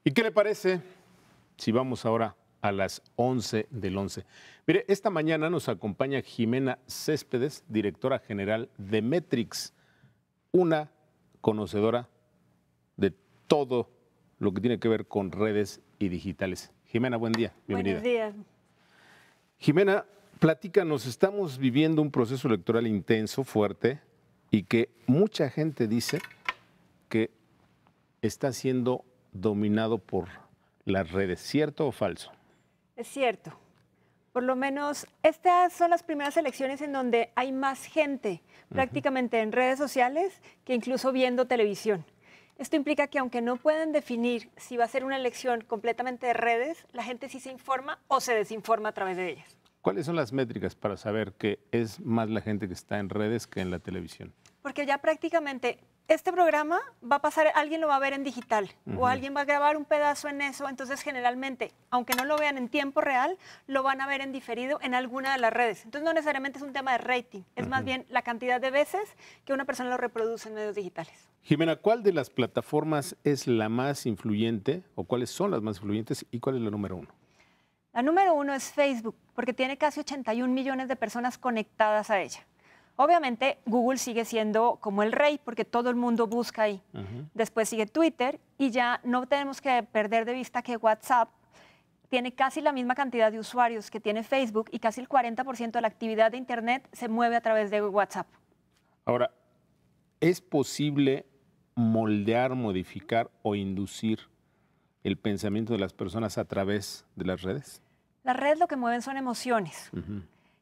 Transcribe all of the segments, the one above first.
¿Y qué le parece si vamos ahora a las 11 del 11? Mire, esta mañana nos acompaña Jimena Céspedes, directora general de Metrix, una conocedora de todo lo que tiene que ver con redes y digitales. Jimena, buen día, bienvenida. Buenos días. Jimena, platícanos, estamos viviendo un proceso electoral intenso, fuerte, y que mucha gente dice que está siendo dominado por las redes. ¿Cierto o falso? Es cierto. Por lo menos estas son las primeras elecciones en donde hay más gente prácticamente en redes sociales que incluso viendo televisión. Esto implica que aunque no pueden definir si va a ser una elección completamente de redes, la gente sí se informa o se desinforma a través de ellas. ¿Cuáles son las métricas para saber que es más la gente que está en redes que en la televisión? Porque ya prácticamente este programa va a pasar, alguien lo va a ver en digital o alguien va a grabar un pedazo en eso, entonces generalmente, aunque no lo vean en tiempo real, lo van a ver en diferido en alguna de las redes. Entonces no necesariamente es un tema de rating, es más bien la cantidad de veces que una persona lo reproduce en medios digitales. Jimena, ¿cuál de las plataformas es la más influyente o cuáles son las más influyentes y cuál es la número uno? La número uno es Facebook, porque tiene casi 81 millones de personas conectadas a ella. Obviamente, Google sigue siendo como el rey, porque todo el mundo busca ahí. Después sigue Twitter, y ya no tenemos que perder de vista que WhatsApp tiene casi la misma cantidad de usuarios que tiene Facebook, y casi el 40% de la actividad de Internet se mueve a través de WhatsApp. Ahora, ¿es posible moldear, modificar o inducir el pensamiento de las personas a través de las redes? Las redes lo que mueven son emociones.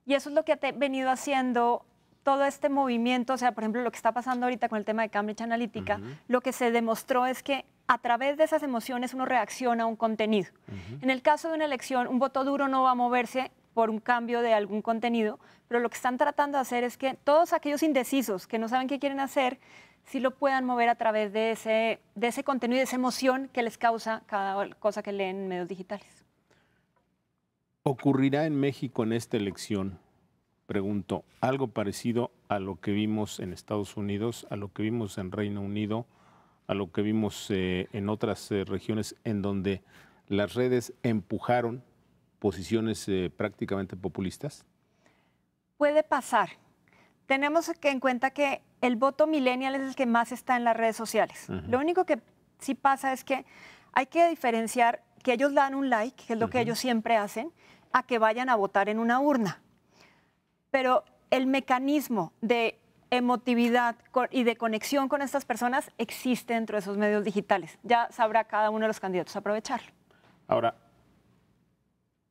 Y eso es lo que ha venido haciendo todo este movimiento. O sea, por ejemplo, lo que está pasando ahorita con el tema de Cambridge Analytica, lo que se demostró es que a través de esas emociones uno reacciona a un contenido. En el caso de una elección, un voto duro no va a moverse por un cambio de algún contenido, pero lo que están tratando de hacer es que todos aquellos indecisos que no saben qué quieren hacer, sí lo puedan mover a través de ese contenido y de esa emoción que les causa cada cosa que leen en medios digitales. ¿Ocurrirá en México en esta elección, pregunto, algo parecido a lo que vimos en Estados Unidos, a lo que vimos en Reino Unido, a lo que vimos en otras regiones en donde las redes empujaron posiciones prácticamente populistas? Puede pasar. Tenemos que en cuenta que el voto millennial es el que más está en las redes sociales. Lo único que sí pasa es que hay que diferenciar que ellos dan un like, que es lo que ellos siempre hacen, a que vayan a votar en una urna. Pero el mecanismo de emotividad y de conexión con estas personas existe dentro de esos medios digitales. Ya sabrá cada uno de los candidatos aprovecharlo. Ahora,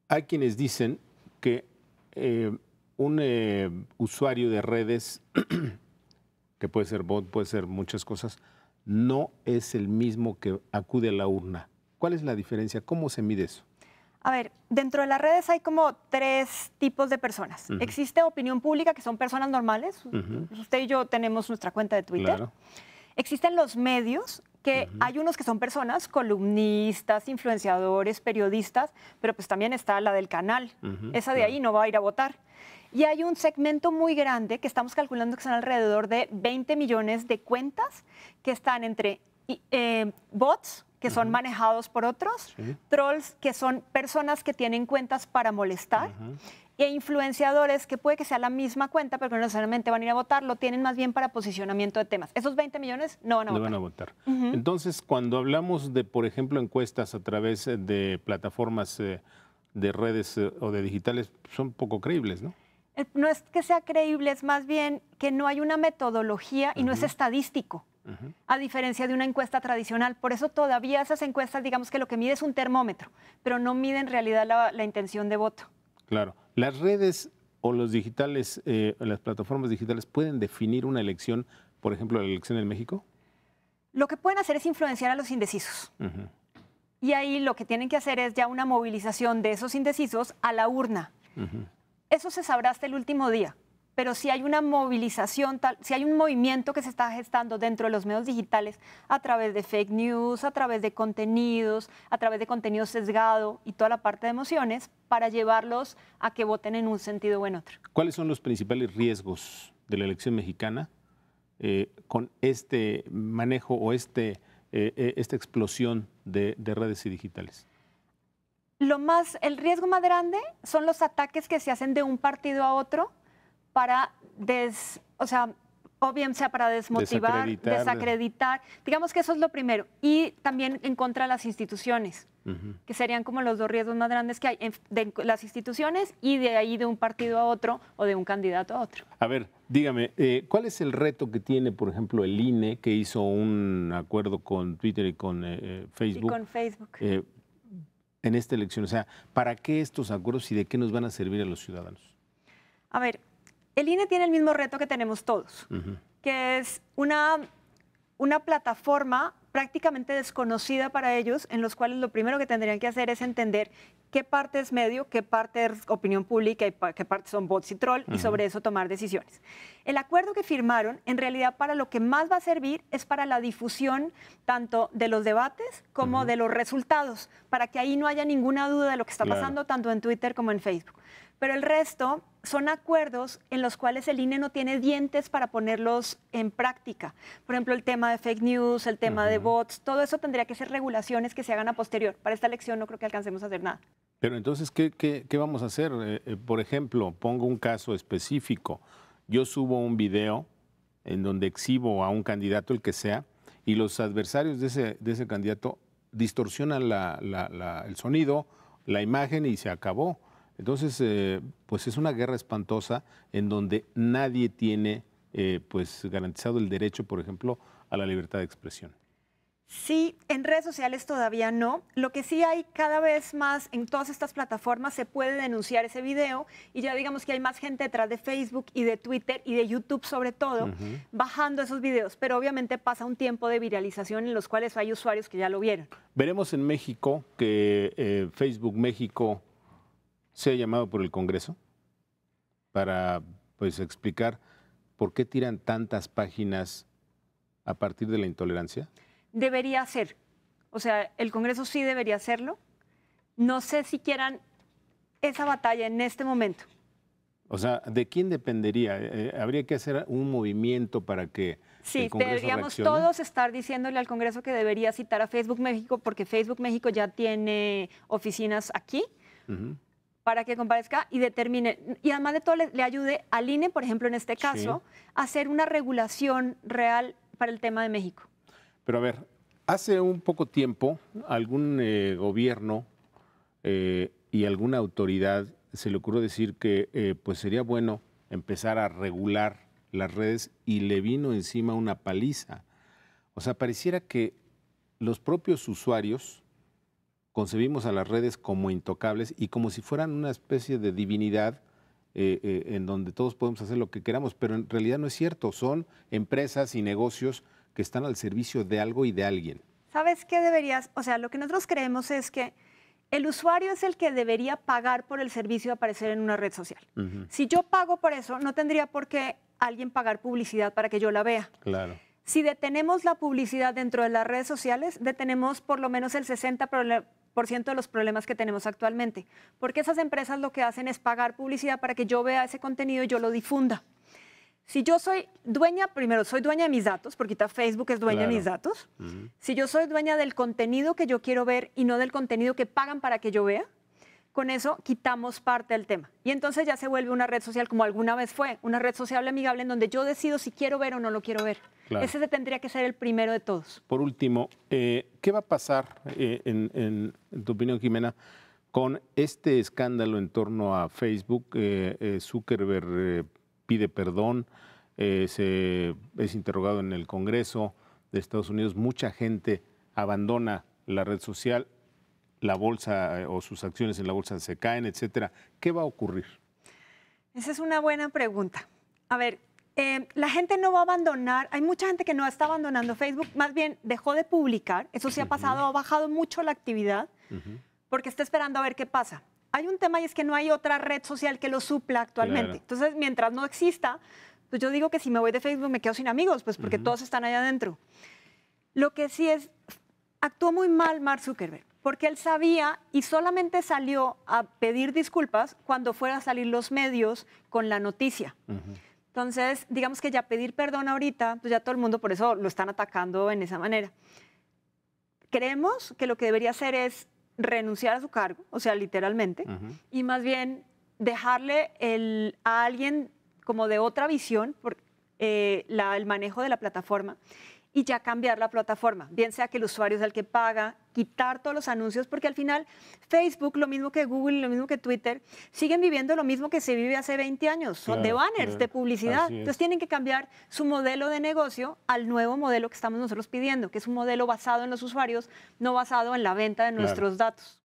hay quienes dicen que un usuario de redes, que puede ser bot, puede ser muchas cosas, no es el mismo que acude a la urna. ¿Cuál es la diferencia? ¿Cómo se mide eso? A ver, dentro de las redes hay como 3 tipos de personas. Existe opinión pública, que son personas normales. Usted y yo tenemos nuestra cuenta de Twitter. Claro. Existen los medios, que hay unos que son personas, columnistas, influenciadores, periodistas, pero pues también está la del canal. Esa de ahí no va a ir a votar. Y hay un segmento muy grande que estamos calculando que son alrededor de 20 millones de cuentas que están entre bots, que son manejados por otros, trolls, que son personas que tienen cuentas para molestar, e influenciadores, que puede que sea la misma cuenta, pero que no necesariamente van a ir a votar, lo tienen más bien para posicionamiento de temas. Esos 20 millones no van a votar. No van a votar. Entonces, cuando hablamos de, por ejemplo, encuestas a través de plataformas de redes o de digitales, son poco creíbles, ¿no? No es que sea creíble, es más bien que no hay una metodología y no es estadístico. A diferencia de una encuesta tradicional. Por eso todavía esas encuestas, digamos que lo que mide es un termómetro, pero no mide en realidad la intención de voto. Claro. ¿Las redes o los digitales, las plataformas digitales pueden definir una elección, por ejemplo, la elección en México? Lo que pueden hacer es influenciar a los indecisos. Y ahí lo que tienen que hacer es ya una movilización de esos indecisos a la urna. Eso se sabrá hasta el último día. Pero si hay una movilización, si hay un movimiento que se está gestando dentro de los medios digitales a través de fake news, a través de contenido sesgado y toda la parte de emociones, para llevarlos a que voten en un sentido o en otro. ¿Cuáles son los principales riesgos de la elección mexicana con este manejo o este esta explosión de redes y digitales? El riesgo más grande son los ataques que se hacen de un partido a otro para, o bien sea para desmotivar, desacreditar. Digamos que eso es lo primero. Y también en contra de las instituciones, que serían como los dos riesgos más grandes que hay, de las instituciones y de ahí de un partido a otro o de un candidato a otro. A ver, dígame, ¿cuál es el reto que tiene, por ejemplo, el INE, que hizo un acuerdo con Twitter y con Facebook? Y con Facebook. En esta elección, o sea, ¿para qué estos acuerdos y de qué nos van a servir a los ciudadanos? A ver, el INE tiene el mismo reto que tenemos todos, que es una plataforma prácticamente desconocida para ellos, en los cuales lo primero que tendrían que hacer es entender qué parte es medio, qué parte es opinión pública y qué parte son bots y troll, y sobre eso tomar decisiones. El acuerdo que firmaron, en realidad, para lo que más va a servir es para la difusión tanto de los debates como de los resultados, para que ahí no haya ninguna duda de lo que está pasando tanto en Twitter como en Facebook. Pero el resto son acuerdos en los cuales el INE no tiene dientes para ponerlos en práctica. Por ejemplo, el tema de fake news, el tema de bots, todo eso tendría que ser regulaciones que se hagan a posterior. Para esta elección no creo que alcancemos a hacer nada. Pero entonces, ¿qué vamos a hacer? Por ejemplo, pongo un caso específico. Yo subo un video en donde exhibo a un candidato, el que sea, y los adversarios de ese candidato distorsionan el sonido, la imagen y se acabó. Entonces, pues es una guerra espantosa en donde nadie tiene pues garantizado el derecho, por ejemplo, a la libertad de expresión. Sí, en redes sociales todavía no. Lo que sí hay cada vez más en todas estas plataformas se puede denunciar ese video y ya digamos que hay más gente detrás de Facebook y de Twitter y de YouTube sobre todo bajando esos videos, pero obviamente pasa un tiempo de viralización en los cuales hay usuarios que ya lo vieron. Veremos en México que Facebook México sea llamado por el Congreso para pues explicar por qué tiran tantas páginas a partir de la intolerancia. Debería ser. O sea, el Congreso sí debería hacerlo. No sé si quieran esa batalla en este momento. O sea, ¿de quién dependería? ¿Habría que hacer un movimiento para que el Congreso deberíamos reaccione? todos estar diciéndole al Congreso que debería citar a Facebook México porque Facebook México ya tiene oficinas aquí para que comparezca y determine. Y además de todo le ayude al INE, por ejemplo, en este caso, a hacer una regulación real para el tema de México. Pero a ver, hace un poco tiempo algún gobierno y alguna autoridad se le ocurrió decir que pues sería bueno empezar a regular las redes y le vino encima una paliza. O sea, pareciera que los propios usuarios concebimos a las redes como intocables y como si fueran una especie de divinidad en donde todos podemos hacer lo que queramos, pero en realidad no es cierto, son empresas y negocios que están al servicio de algo y de alguien. ¿Sabes qué deberías? O sea, lo que nosotros creemos es que el usuario es el que debería pagar por el servicio de aparecer en una red social. Si yo pago por eso, no tendría por qué alguien pagar publicidad para que yo la vea. Claro. Si detenemos la publicidad dentro de las redes sociales, detenemos por lo menos el 60% de los problemas que tenemos actualmente. Porque esas empresas lo que hacen es pagar publicidad para que yo vea ese contenido y yo lo difunda. Si yo soy dueña, primero soy dueña de mis datos, porque ahorita Facebook es dueña de mis datos. Si yo soy dueña del contenido que yo quiero ver y no del contenido que pagan para que yo vea, con eso quitamos parte del tema. Y entonces ya se vuelve una red social como alguna vez fue, una red social amigable en donde yo decido si quiero ver o no lo quiero ver. Claro. Ese tendría que ser el primero de todos. Por último, ¿qué va a pasar, en tu opinión, Jimena, con este escándalo en torno a Facebook? Zuckerberg pide perdón, es interrogado en el Congreso de Estados Unidos, mucha gente abandona la red social, la bolsa o sus acciones en la bolsa se caen, etcétera. ¿Qué va a ocurrir? Esa es una buena pregunta. A ver, la gente no va a abandonar, hay mucha gente que no está abandonando Facebook, más bien dejó de publicar, eso sí ha pasado, ha bajado mucho la actividad, porque está esperando a ver qué pasa. Hay un tema y es que no hay otra red social que lo supla actualmente. Claro. Entonces, mientras no exista, pues yo digo que si me voy de Facebook me quedo sin amigos, pues porque todos están allá adentro. Lo que sí es, actuó muy mal Mark Zuckerberg, porque él sabía y solamente salió a pedir disculpas cuando fuera a salir los medios con la noticia. Entonces, digamos que ya pedir perdón ahorita, pues ya todo el mundo por eso lo están atacando en esa manera. creemos que lo que debería hacer es renunciar a su cargo, o sea, literalmente, y más bien dejarle a alguien como de otra visión el manejo de la plataforma y ya cambiar la plataforma, bien sea que el usuario es el que paga, quitar todos los anuncios, porque al final Facebook, lo mismo que Google, lo mismo que Twitter, siguen viviendo lo mismo que se vive hace 20 años, son de banners, de publicidad. Entonces tienen que cambiar su modelo de negocio al nuevo modelo que estamos nosotros pidiendo, que es un modelo basado en los usuarios, no basado en la venta de nuestros datos.